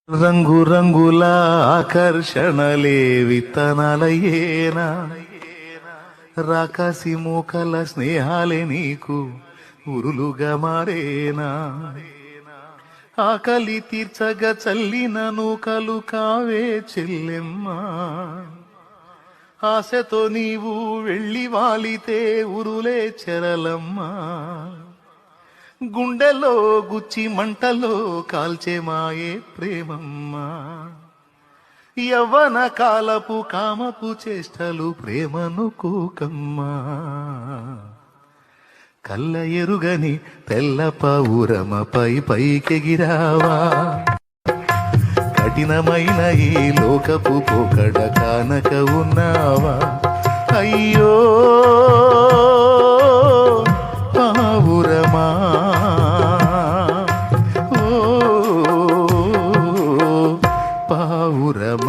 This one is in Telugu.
రంగు రంగుల ఆకర్షణలే విత్తనాలయేనా, రాకాసి మూకల స్నేహాలే నీకు ఉరులుగా మారేనా. ఆకలి తీర్చగా చల్లిన నూకలు కావే చెల్లెమ్మా, ఆశతో నీవు వెళ్ళి వాలితే ఉరులే చెరలమ్మా. గుండెలో గుచ్చి మంటలో కాల్చే మాయే ప్రేమమ్మా. యవ్వన కాలపు కామపు చేష్టలు ప్రేమను కూకమ్మా. కళ్ళ ఎరుగని తెల్ల పౌరమపై పైకెగిరావా, కఠినమైన ఈ లోకపు పోకడ కానక ఉన్నావా. అయ్యో పావురమా, ఓ పావురమా.